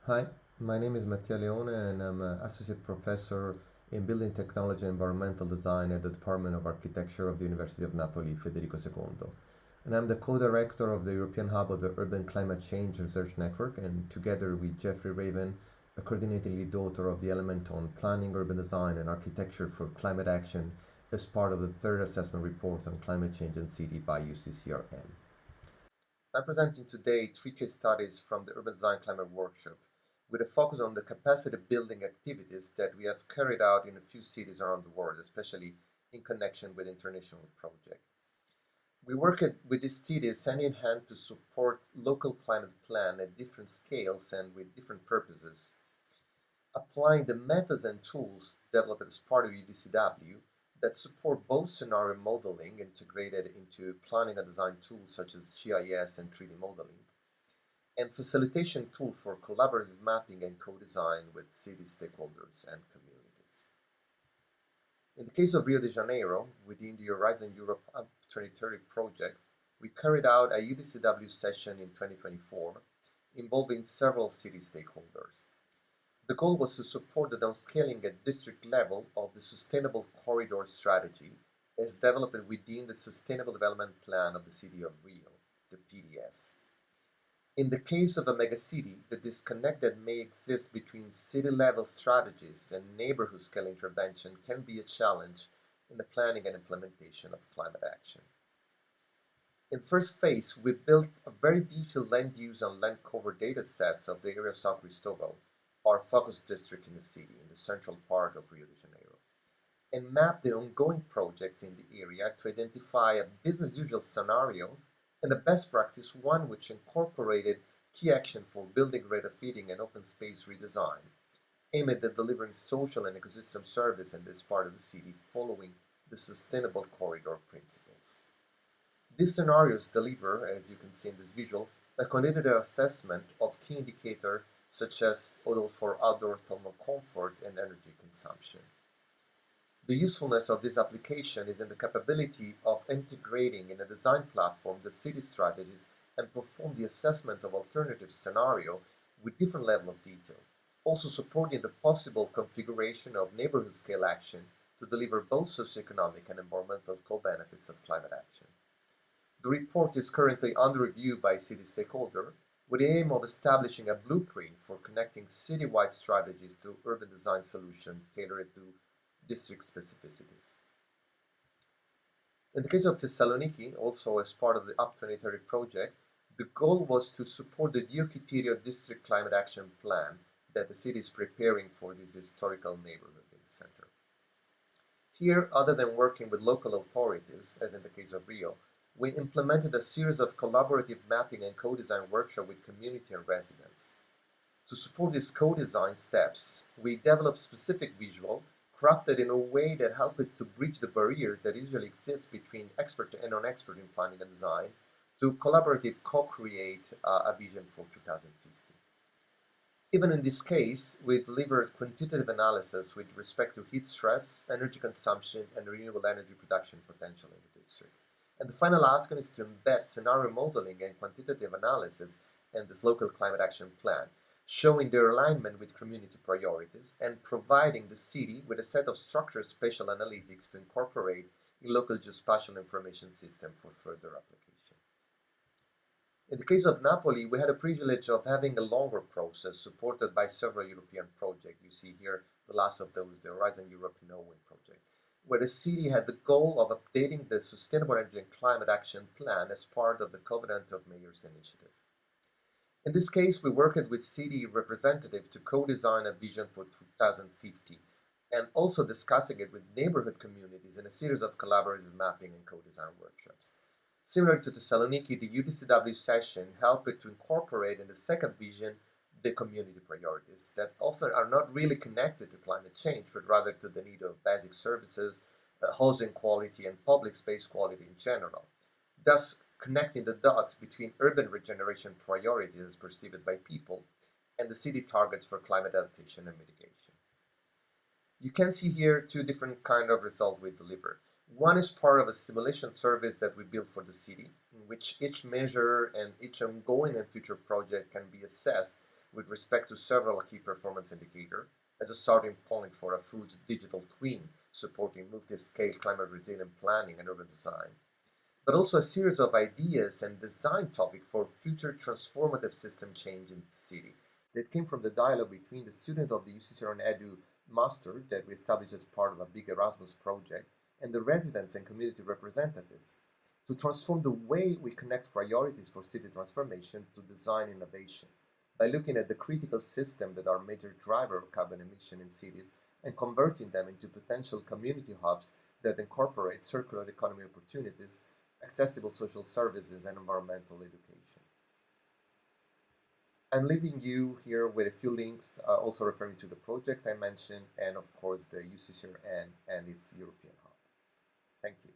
Hi, my name is Mattia Leone and I'm an associate professor in building technology and environmental design at the Department of Architecture of the University of Napoli Federico II. And I'm the co-director of the European Hub of the Urban Climate Change Research Network, and together with Jeffrey Raven, a coordinating lead author of the element on planning, urban design and architecture for climate action as part of the third assessment report on climate change and city by UCCRN. I'm presenting today three case studies from the Urban Design Climate Workshop with a focus on the capacity building activities that we have carried out in a few cities around the world, especially in connection with international projects. We worked with these cities hand in hand to support local climate plan at different scales and with different purposes, applying the methods and tools developed as part of UDCW that support both scenario modeling integrated into planning and design tools such as GIS and 3D modeling, and facilitation tool for collaborative mapping and co-design with city stakeholders and communities. In the case of Rio de Janeiro, within the Horizon Europe Up 2030 project, we carried out a UDCW session in 2024 involving several city stakeholders. The goal was to support the downscaling at district level of the Sustainable Corridor Strategy as developed within the Sustainable Development Plan of the City of Rio, the PDS. In the case of a megacity, the disconnect that may exist between city-level strategies and neighborhood-scale intervention can be a challenge in the planning and implementation of climate action. In first phase, we built a very detailed land use and land cover data sets of the area of São Cristóbal, our focus district in the city, in the central part of Rio de Janeiro, and mapped the ongoing projects in the area to identify a business-usual scenario and a best practice one which incorporated key action for building retrofitting and open space redesign, aimed at delivering social and ecosystem service in this part of the city following the sustainable corridor principles. These scenarios deliver, as you can see in this visual, a quantitative assessment of key indicators such as odor for outdoor thermal comfort and energy consumption. The usefulness of this application is in the capability of integrating in a design platform the city strategies and perform the assessment of alternative scenario with different level of detail, also supporting the possible configuration of neighborhood scale action to deliver both socioeconomic and environmental co-benefits of climate action. The report is currently under review by city stakeholder with the aim of establishing a blueprint for connecting citywide strategies to urban design solutions tailored to district specificities. In the case of Thessaloniki, also as part of the Up 2030 project, the goal was to support the Diokitirio District Climate Action Plan that the city is preparing for this historical neighborhood in the center. Here, other than working with local authorities, as in the case of Rio, we implemented a series of collaborative mapping and co-design workshops with community and residents. To support these co-design steps, we developed specific visual crafted in a way that helped to bridge the barriers that usually exist between expert and non-expert in planning and design to collaborative co-create a vision for 2050. Even in this case, we delivered quantitative analysis with respect to heat stress, energy consumption, and renewable energy production potential in the district. And the final outcome is to embed scenario modeling and quantitative analysis in this local climate action plan, showing their alignment with community priorities and providing the city with a set of structured spatial analytics to incorporate in local geospatial information system for further application. In the case of Napoli, we had the privilege of having a longer process supported by several European projects. You see here the last of those, the Horizon Europe Norway project, where the city had the goal of updating the Sustainable Energy and Climate Action Plan as part of the Covenant of Mayors initiative. In this case, we worked with city representatives to co-design a vision for 2050 and also discussing it with neighborhood communities in a series of collaborative mapping and co-design workshops. Similar to Thessaloniki, the UDCW session helped to incorporate in the second vision the community priorities that often are not really connected to climate change, but rather to the need of basic services, housing quality, and public space quality in general, thus connecting the dots between urban regeneration priorities perceived by people and the city targets for climate adaptation and mitigation. You can see here two different kind of results we deliver. One is part of a simulation service that we built for the city, in which each measure and each ongoing and future project can be assessed with respect to several key performance indicators as a starting point for a full digital twin supporting multi-scale climate resilient planning and urban design, but also a series of ideas and design topics for future transformative system change in the city that came from the dialogue between the students of the UCCRN Edu Master that we established as part of a big Erasmus project and the residents and community representatives to transform the way we connect priorities for city transformation to design innovation by looking at the critical systems that are major driver of carbon emission in cities and converting them into potential community hubs that incorporate circular economy opportunities, accessible social services, and environmental education. I'm leaving you here with a few links, also referring to the project I mentioned, and of course the UCCRN and its European Hub. Thank you.